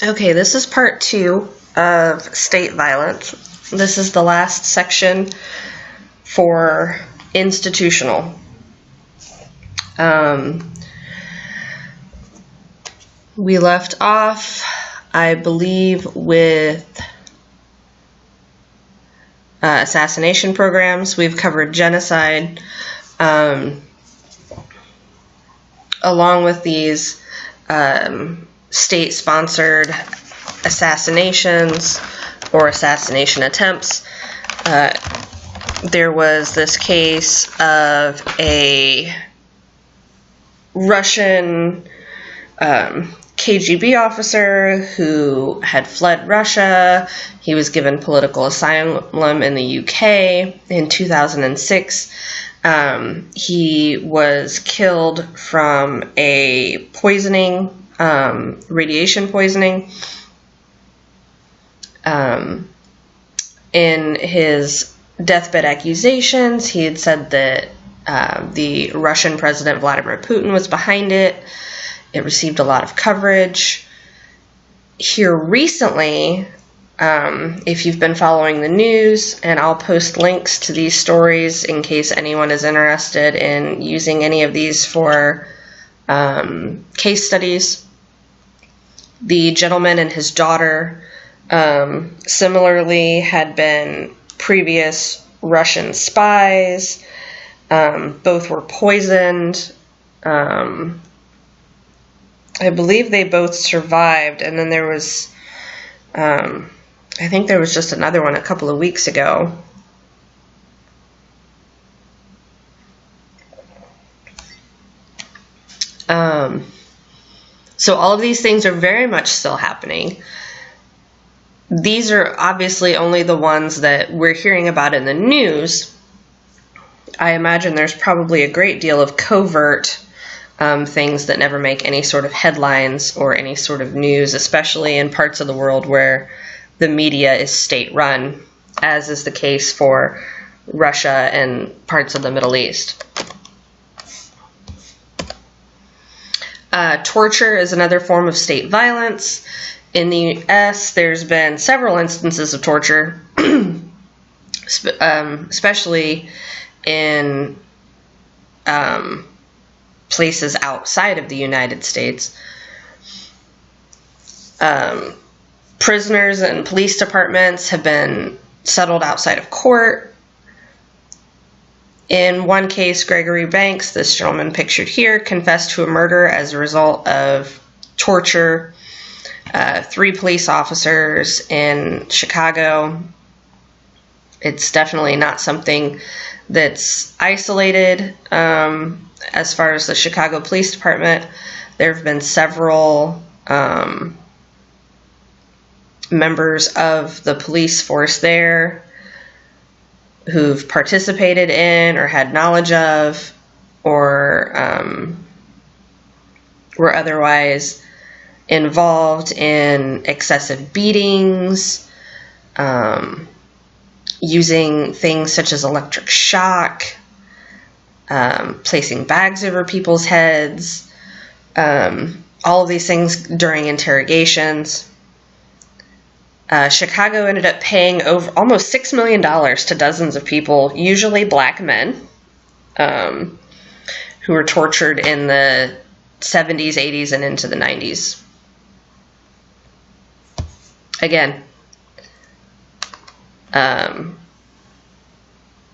Okay, this is part 2 of state violence. This is the last section for institutional. We left off, I believe, with assassination programs. We've covered genocide, along with these state-sponsored assassinations or assassination attempts. There was this case of a Russian KGB officer who had fled Russia. He was given political asylum in the UK in 2006. He was killed from a poisoning, radiation poisoning. In his deathbed accusations, he had said that the Russian President Vladimir Putin was behind it. It received a lot of coverage. Here recently, if you've been following the news, and I'll post links to these stories in case anyone is interested in using any of these for case studies. The gentleman and his daughter similarly had been previous Russian spies. Both were poisoned. I believe they both survived, and then there was, I think there was just another one a couple of weeks ago. So all of these things are very much still happening. These are obviously only the ones that we're hearing about in the news. I imagine there's probably a great deal of covert things that never make any sort of headlines or any sort of news, especially in parts of the world where the media is state-run, as is the case for Russia and parts of the Middle East. Torture is another form of state violence. In the U.S., there's been several instances of torture, especially in places outside of the United States. Prisoners and police departments have been settled outside of court. In one case, Gregory Banks, this gentleman pictured here, confessed to a murder as a result of torture. 3 police officers in Chicago. It's definitely not something that's isolated. As far as the Chicago Police Department, there have been several members of the police force there who've participated in or had knowledge of or were otherwise involved in excessive beatings, using things such as electric shock, placing bags over people's heads, all of these things during interrogations. Chicago ended up paying over almost $6 million to dozens of people, usually black men, who were tortured in the 70s, 80s, and into the 90s. Again,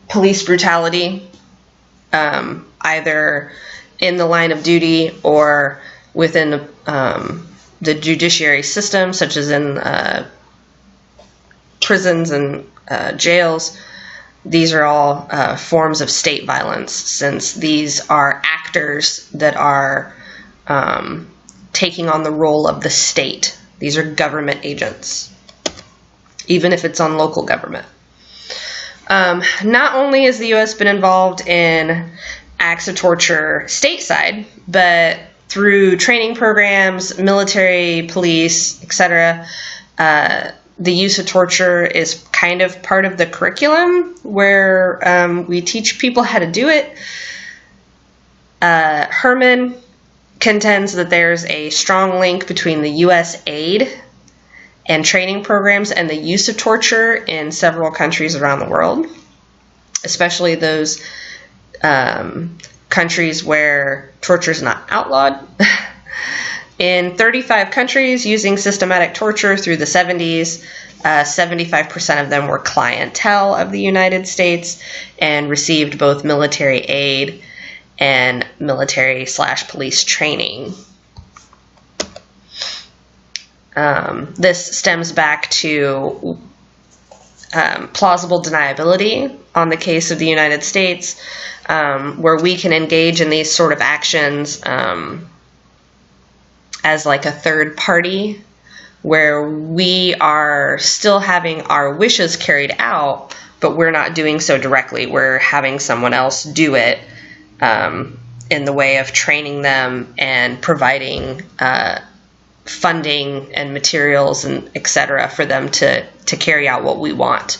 police brutality, either in the line of duty or within the judiciary system, such as in prisons and jails. These are all forms of state violence, since these are actors that are taking on the role of the state. These are government agents, even if it's on local government. Not only has the U.S. been involved in acts of torture stateside, but through training programs, military, police, etc., the use of torture is kind of part of the curriculum where we teach people how to do it. Herman contends that there's a strong link between the U.S. aid and training programs and the use of torture in several countries around the world, especially those countries where torture is not outlawed. In 35 countries using systematic torture through the 70s, 75% of them were clientele of the United States and received both military aid and military/police training. This stems back to plausible deniability on the case of the United States, where we can engage in these sort of actions as like a third party, where we are still having our wishes carried out, but we're not doing so directly. We're having someone else do it in the way of training them and providing funding and materials and etc. for them to carry out what we want.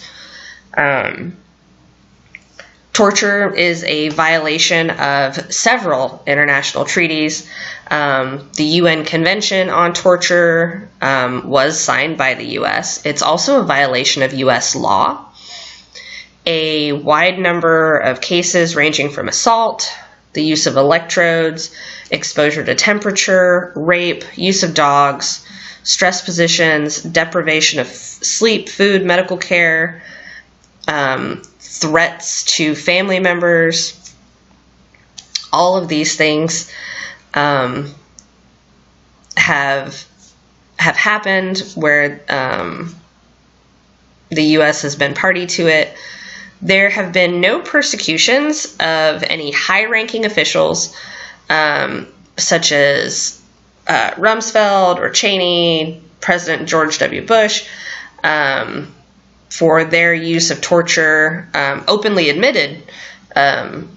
Torture is a violation of several international treaties. The UN Convention on Torture was signed by the U.S. It's also a violation of U.S. law. A wide number of cases ranging from assault, the use of electrodes, exposure to temperature, rape, use of dogs, stress positions, deprivation of sleep, food, medical care, threats to family members, all of these things have happened where the U.S. has been party to it. There have been no persecutions of any high-ranking officials, such as Rumsfeld or Cheney, President George W. Bush, for their use of torture, openly admitted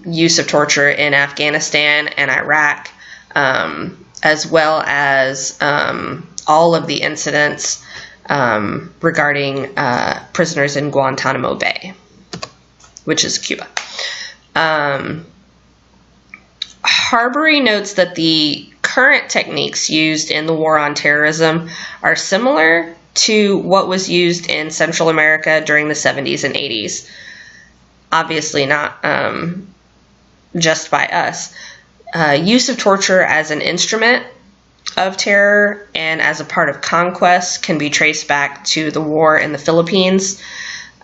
use of torture in Afghanistan and Iraq, as well as all of the incidents regarding prisoners in Guantanamo Bay, which is Cuba. Harbury notes that the current techniques used in the war on terrorism are similar to what was used in Central America during the 70s and 80s. Obviously not just by us. Use of torture as an instrument of terror and as a part of conquest can be traced back to the war in the Philippines.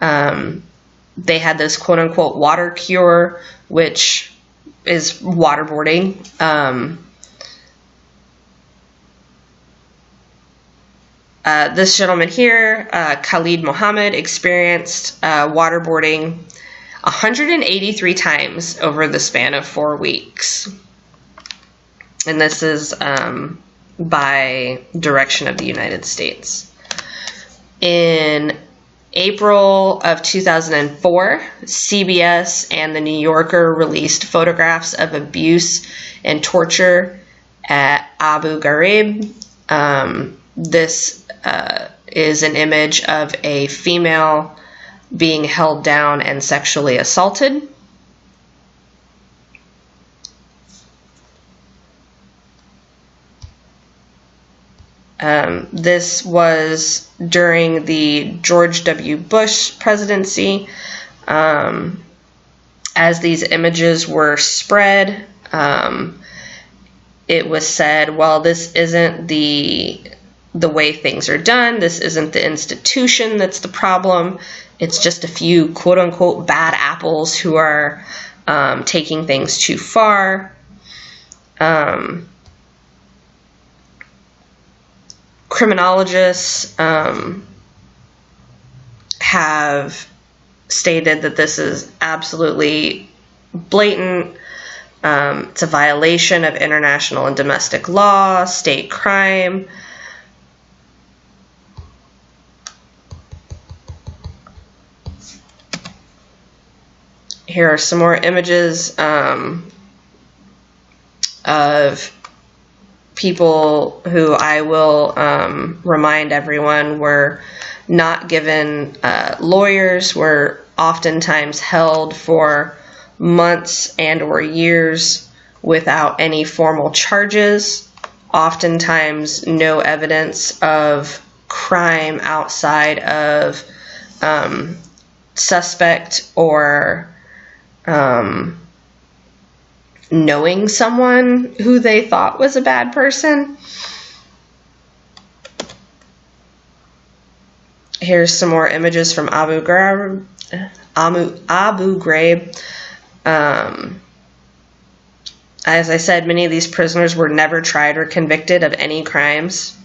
They had this quote-unquote water cure, which is waterboarding. This gentleman here, Khalid Mohammed, experienced waterboarding 183 times over the span of 4 weeks. And this is by direction of the United States. In April of 2004, CBS and The New Yorker released photographs of abuse and torture at Abu Ghraib. This is an image of a female being held down and sexually assaulted. This was during the George W. Bush presidency. As these images were spread, it was said, well, this isn't the way things are done. This isn't the institution that's the problem. It's just a few quote-unquote bad apples who are taking things too far. Criminologists have stated that this is absolutely blatant. It's a violation of international and domestic law, state crime. Here are some more images of people who I will remind everyone were not given lawyers, were oftentimes held for months and or years without any formal charges, oftentimes no evidence of crime outside of suspect or knowing someone who they thought was a bad person. Here's some more images from Abu Ghraib. As I said, many of these prisoners were never tried or convicted of any crimes.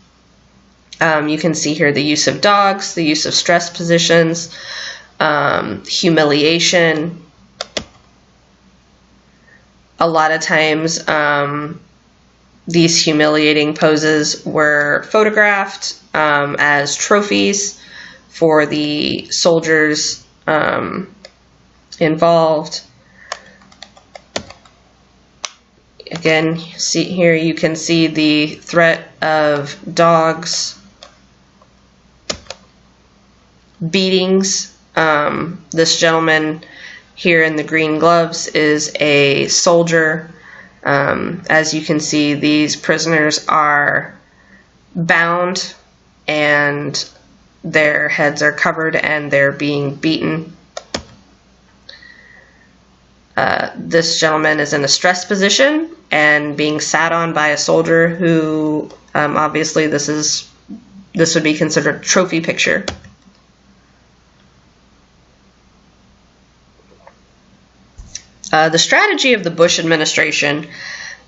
You can see here the use of dogs, the use of stress positions, humiliation. A lot of times, these humiliating poses were photographed as trophies for the soldiers involved. Again, see here you can see the threat of dogs, beatings. This gentleman here in the green gloves is a soldier. As you can see, these prisoners are bound and their heads are covered and they're being beaten. This gentleman is in a stress position and being sat on by a soldier who, obviously this would be considered a trophy picture. The strategy of the Bush administration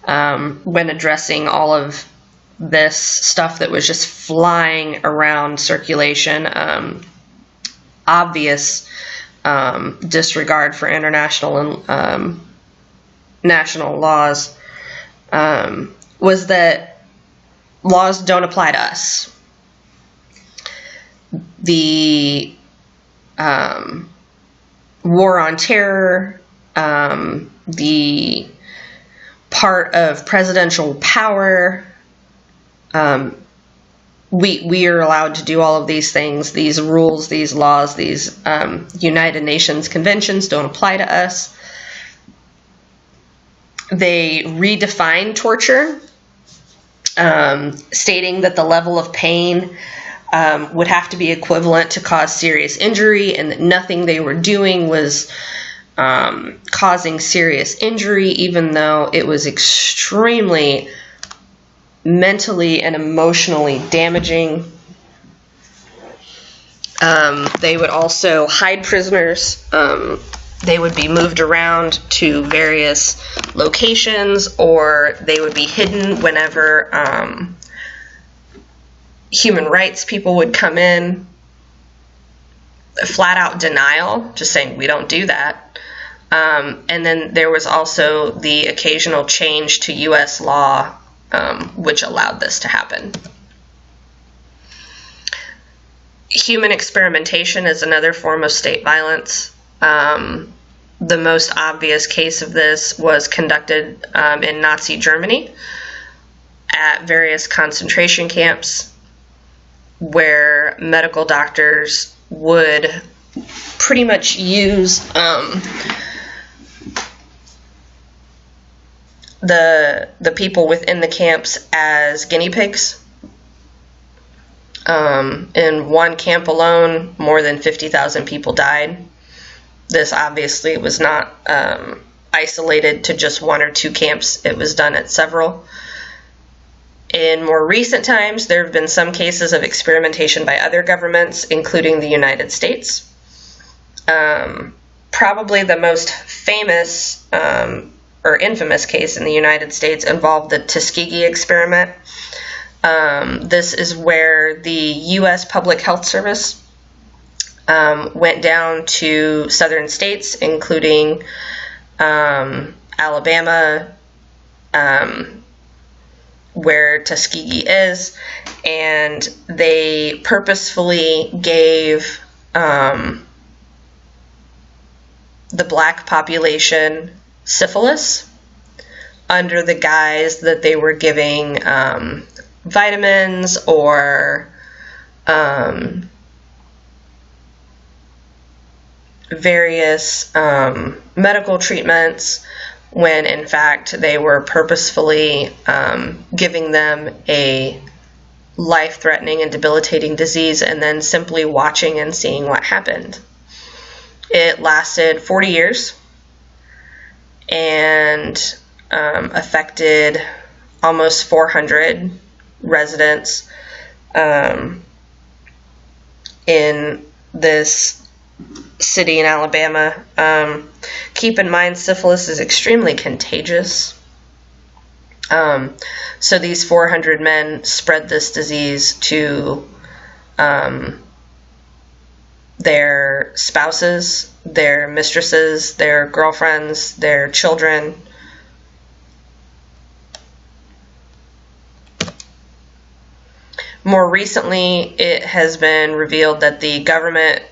when addressing all of this stuff that was just flying around circulation, obvious disregard for international and national laws, was that laws don't apply to us. The war on terror, the part of presidential power, we are allowed to do all of these things. These rules, these laws, these United Nations conventions don't apply to us. They redefine torture, stating that the level of pain would have to be equivalent to cause serious injury, and that nothing they were doing was causing serious injury, even though it was extremely mentally and emotionally damaging. They would also hide prisoners. They would be moved around to various locations, or they would be hidden whenever human rights people would come in. Flat out denial, just saying we don't do that. And then there was also the occasional change to U.S. law, which allowed this to happen. Human experimentation is another form of state violence. The most obvious case of this was conducted in Nazi Germany at various concentration camps, where medical doctors would pretty much use the people within the camps as guinea pigs. In one camp alone, more than 50,000 people died. This obviously was not isolated to just one or two camps. It was done at several. In more recent times, there have been some cases of experimentation by other governments, including the United States. Probably the most famous or infamous case in the United States involved the Tuskegee experiment. This is where the U.S. Public Health Service went down to southern states, including Alabama, where Tuskegee is, and they purposefully gave the black population syphilis under the guise that they were giving vitamins or various medical treatments, when in fact they were purposefully giving them a life-threatening and debilitating disease, and then simply watching and seeing what happened. It lasted 40 years and affected almost 400 residents in this city in Alabama. Keep in mind, syphilis is extremely contagious. So these 400 men spread this disease to their spouses, their mistresses, their girlfriends, their children. More recently, it has been revealed that the government,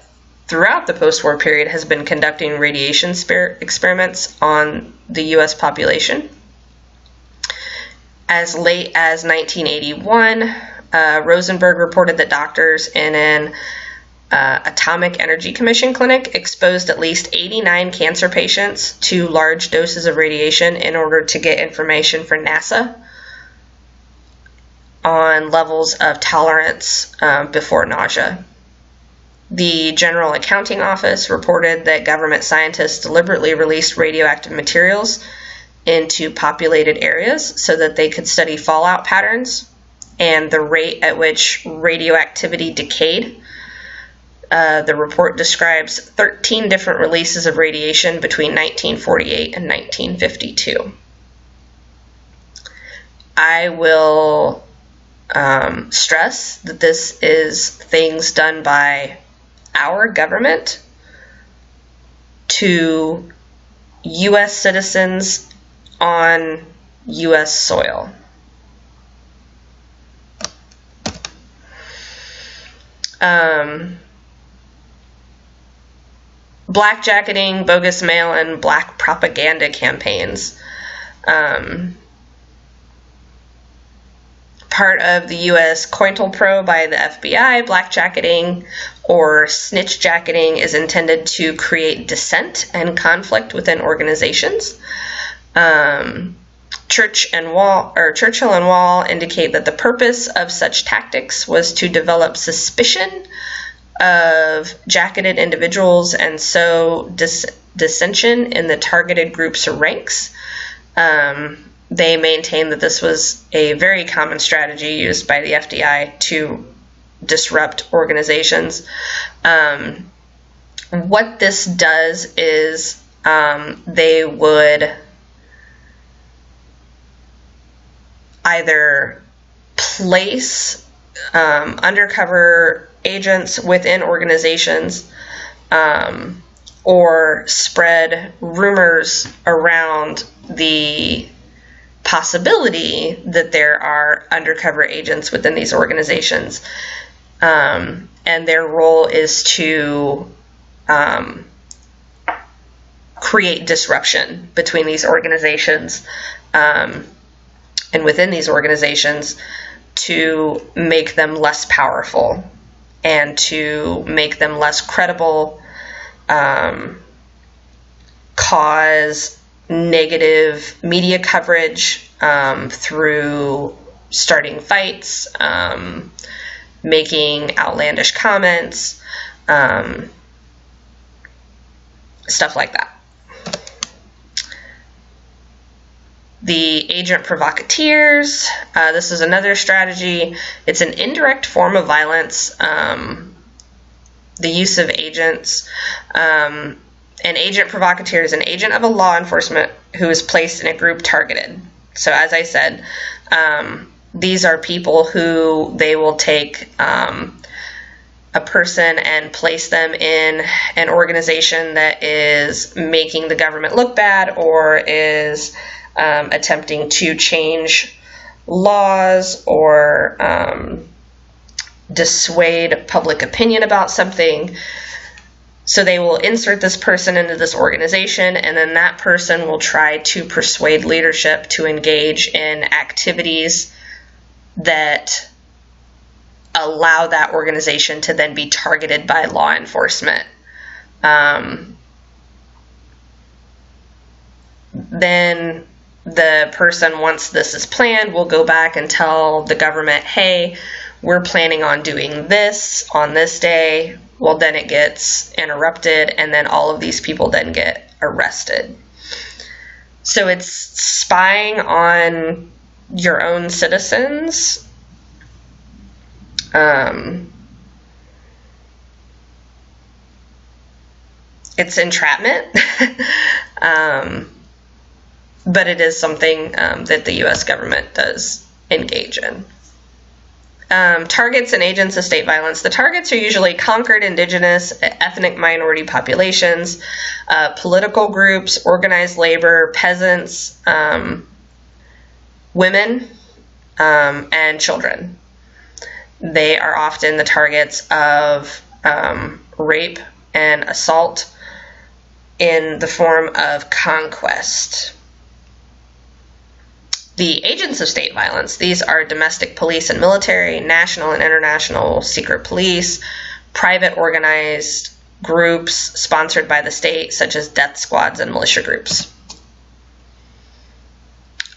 throughout the post-war period, has been conducting radiation experiments on the U.S. population. As late as 1981, Rosenberg reported that doctors in an Atomic Energy Commission clinic exposed at least 89 cancer patients to large doses of radiation in order to get information for NASA on levels of tolerance before nausea. The General Accounting Office reported that government scientists deliberately released radioactive materials into populated areas so that they could study fallout patterns and the rate at which radioactivity decayed. The report describes 13 different releases of radiation between 1948 and 1952. I will stress that this is things done by our government to U.S. citizens on U.S. soil. Blackjacketing, bogus mail, and black propaganda campaigns. Part of the U.S. COINTELPRO by the FBI, blackjacketing or snitchjacketing is intended to create dissent and conflict within organizations. Churchill and Wall indicate that the purpose of such tactics was to develop suspicion of jacketed individuals and sow dissension in the targeted group's ranks. They maintain that this was a very common strategy used by the FBI to disrupt organizations. What this does is they would either place undercover agents within organizations or spread rumors around the possibility that there are undercover agents within these organizations. And their role is to create disruption between these organizations and within these organizations to make them less powerful and to make them less credible, cause negative media coverage through starting fights, making outlandish comments, stuff like that. The agent provocateurs, this is another strategy. It's an indirect form of violence, the use of agents. An agent provocateur is an agent of a law enforcement who is placed in a group targeted. So as I said, these are people who they will take a person and place them in an organization that is making the government look bad or is attempting to change laws or dissuade public opinion about something. So they will insert this person into this organization, and then that person will try to persuade leadership to engage in activities that allow that organization to then be targeted by law enforcement. Then the person, once this is planned, will go back and tell the government, hey, we're planning on doing this on this day. Well, then it gets interrupted, and then all of these people then get arrested. So it's spying on your own citizens. It's entrapment, but it is something that the U.S. government does engage in. Targets and agents of state violence. The targets are usually conquered indigenous, ethnic minority populations, political groups, organized labor, peasants, women, and children. They are often the targets of rape and assault in the form of conquest. The agents of state violence, these are domestic police and military, national and international secret police, private organized groups sponsored by the state, such as death squads and militia groups.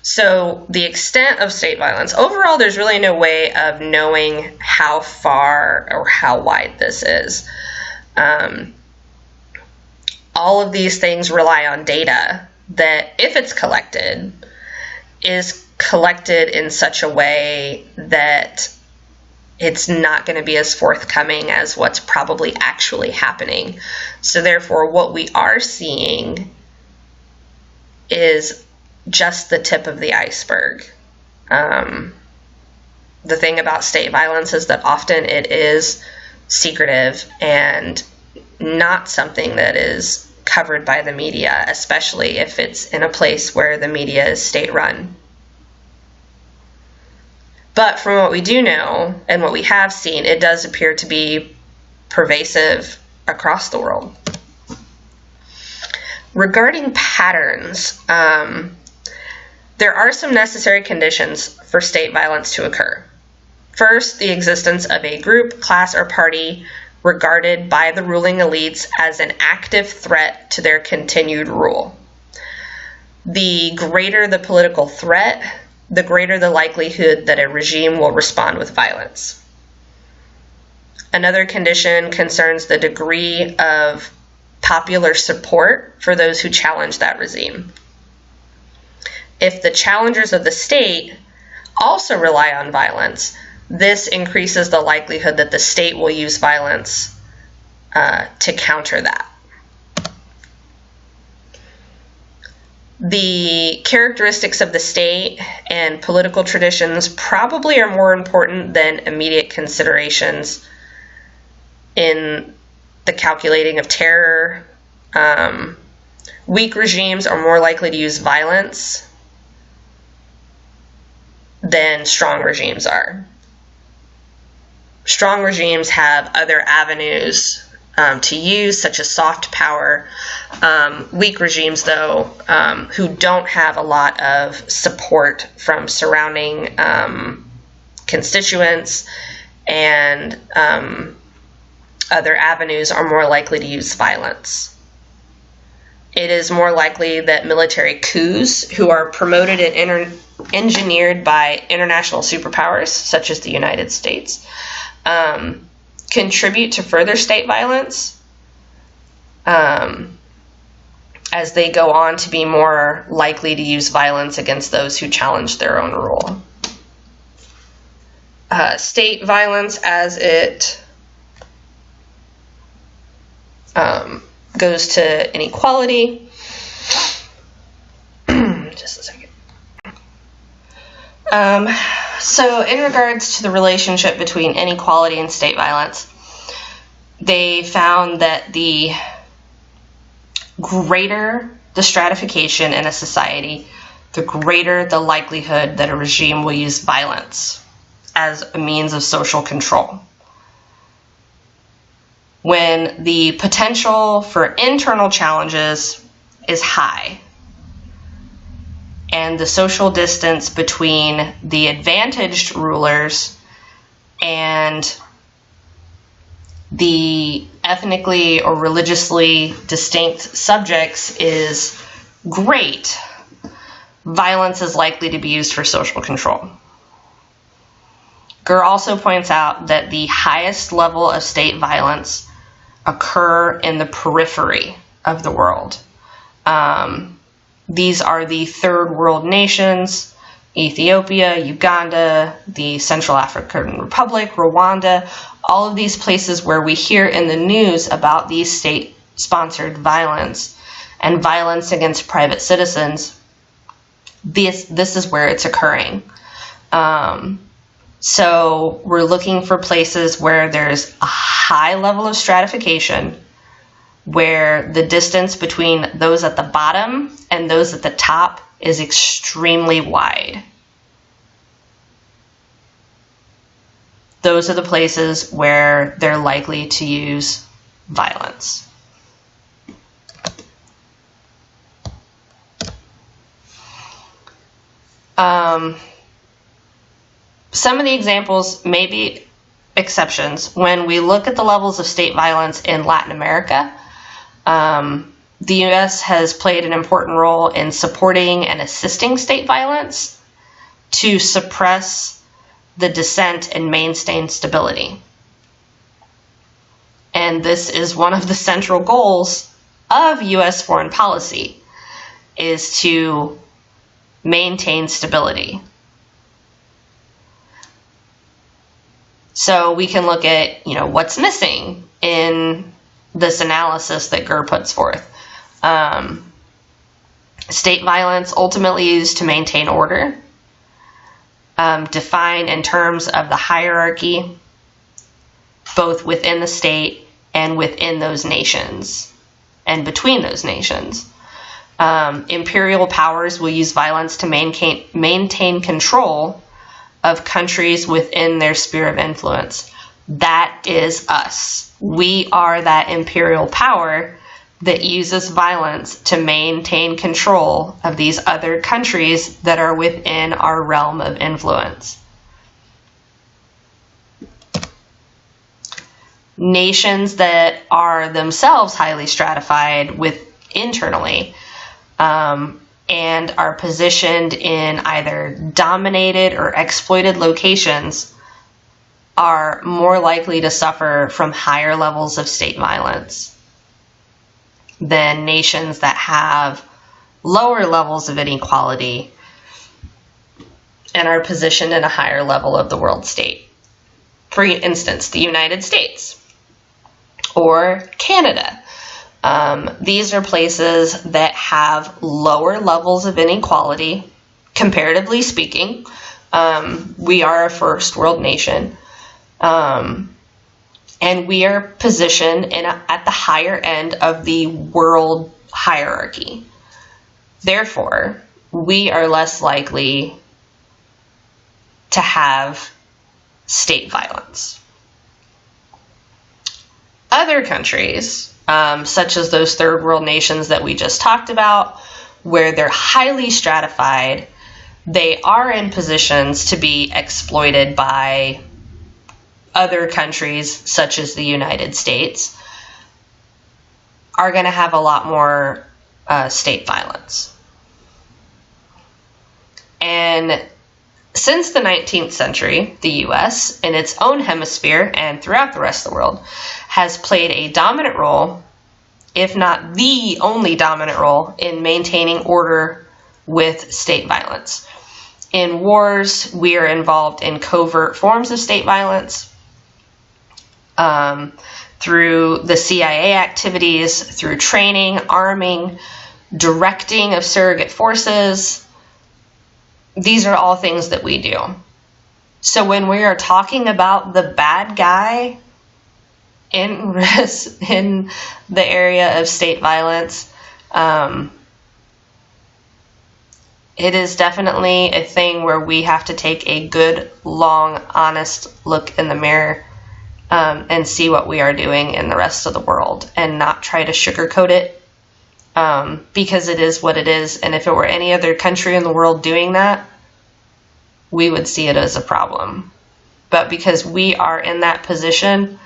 So the extent of state violence, overall, there's really no way of knowing how far or how wide this is. All of these things rely on data that, if it's collected, is collected in such a way that it's not going to be as forthcoming as what's probably actually happening. So therefore, what we are seeing is just the tip of the iceberg. The thing about state violence is that often it is secretive and not something that is covered by the media, especially if it's in a place where the media is state-run. But from what we do know and what we have seen, it does appear to be pervasive across the world. Regarding patterns, there are some necessary conditions for state violence to occur. First, the existence of a group, class, or party regarded by the ruling elites as an active threat to their continued rule. The greater the political threat, the greater the likelihood that a regime will respond with violence. Another condition concerns the degree of popular support for those who challenge that regime. If the challengers of the state also rely on violence, this increases the likelihood that the state will use violence to counter that. The characteristics of the state and political traditions probably are more important than immediate considerations in the calculating of terror. Weak regimes are more likely to use violence than strong regimes are. Strong regimes have other avenues to use, such as soft power. Weak regimes, though, who don't have a lot of support from surrounding constituents and other avenues, are more likely to use violence. It is more likely that military coups, who are promoted and engineered by international superpowers, such as the United States, contribute to further state violence as they go on to be more likely to use violence against those who challenge their own rule. State violence, as it goes to inequality. Just a second. So in regards to the relationship between inequality and state violence, they found that the greater the stratification in a society, the greater the likelihood that a regime will use violence as a means of social control. When the potential for internal challenges is high, and the social distance between the advantaged rulers and the ethnically or religiously distinct subjects is great, violence is likely to be used for social control. Gurr also points out that the highest level of state violence occur in the periphery of the world. These are the third world nations: Ethiopia, Uganda, the Central African Republic, Rwanda, all of these places where we hear in the news about these state-sponsored violence and violence against private citizens. This is where it's occurring. So we're looking for places where there's a high level of stratification, where the distance between those at the bottom and those at the top is extremely wide. Those are the places where they're likely to use violence. Some of the examples may be exceptions. When we look at the levels of state violence in Latin America, the U.S. has played an important role in supporting and assisting state violence to suppress the dissent and maintain stability. And this is one of the central goals of U.S. foreign policy, is to maintain stability. So we can look at, what's missing in this analysis that Gurr puts forth. State violence ultimately used to maintain order, defined in terms of the hierarchy, both within the state and within those nations, and between those nations. Imperial powers will use violence to maintain control of countries within their sphere of influence. That is us. We are that imperial power that uses violence to maintain control of these other countries that are within our realm of influence. Nations that are themselves highly stratified internally, and are positioned in either dominated or exploited locations are more likely to suffer from higher levels of state violence than nations that have lower levels of inequality and are positioned in a higher level of the world state. For instance, the United States or Canada. These are places that have lower levels of inequality, comparatively speaking. We are a first world nation, and we are positioned at the higher end of the world hierarchy. Therefore, we are less likely to have state violence. Other countries, such as those third world nations that we just talked about, where they're highly stratified, they are in positions to be exploited by other countries, such as the United States, are going to have a lot more state violence. And since the 19th century, the U.S., in its own hemisphere and throughout the rest of the world, has played a dominant role, if not the only dominant role, in maintaining order with state violence. In wars, we are involved in covert forms of state violence, through the CIA activities, through training, arming, directing of surrogate forces. These are all things that we do. So when we are talking about the bad guy in the area of state violence, it is definitely a thing where we have to take a good, long, honest look in the mirror and see what we are doing in the rest of the world and not try to sugarcoat it, because it is what it is. And if it were any other country in the world doing that, we would see it as a problem. But because we are in that position,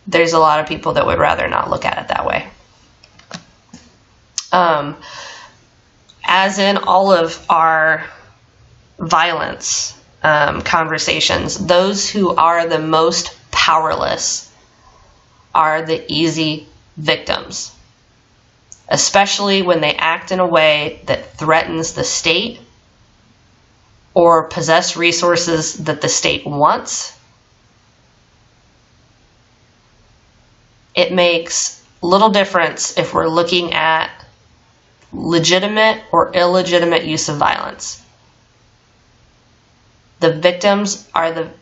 there's a lot of people that would rather not look at it that way. As in all of our violence conversations, those who are the most powerless are the easy victims, especially when they act in a way that threatens the state or possess resources that the state wants. It makes little difference if we're looking at legitimate or illegitimate use of violence. The victims are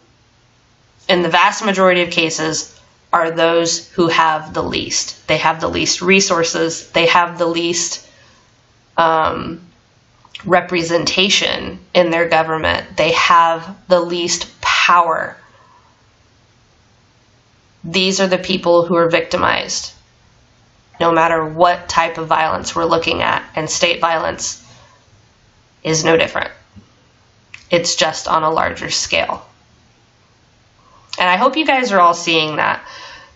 in the vast majority of cases, are those who have the least. They have the least resources. They have the least representation in their government. They have the least power. These are the people who are victimized, no matter what type of violence we're looking at, and state violence is no different. It's just on a larger scale. And I hope you guys are all seeing that.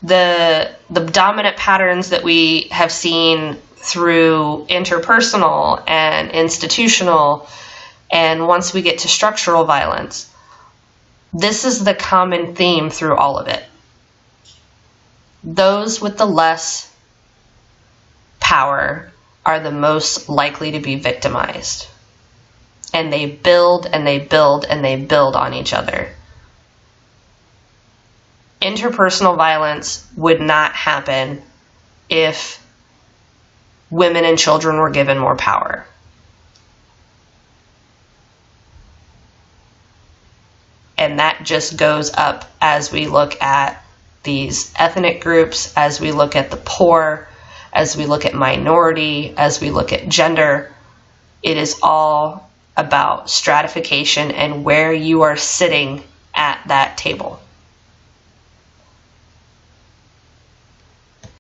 The dominant patterns that we have seen through interpersonal and institutional, and once we get to structural violence, this is the common theme through all of it. Those with the less power are the most likely to be victimized. And they build and they build and they build on each other. Interpersonal violence would not happen if women and children were given more power. And that just goes up as we look at these ethnic groups, as we look at the poor, as we look at minority, as we look at gender. It is all about stratification and where you are sitting at that table.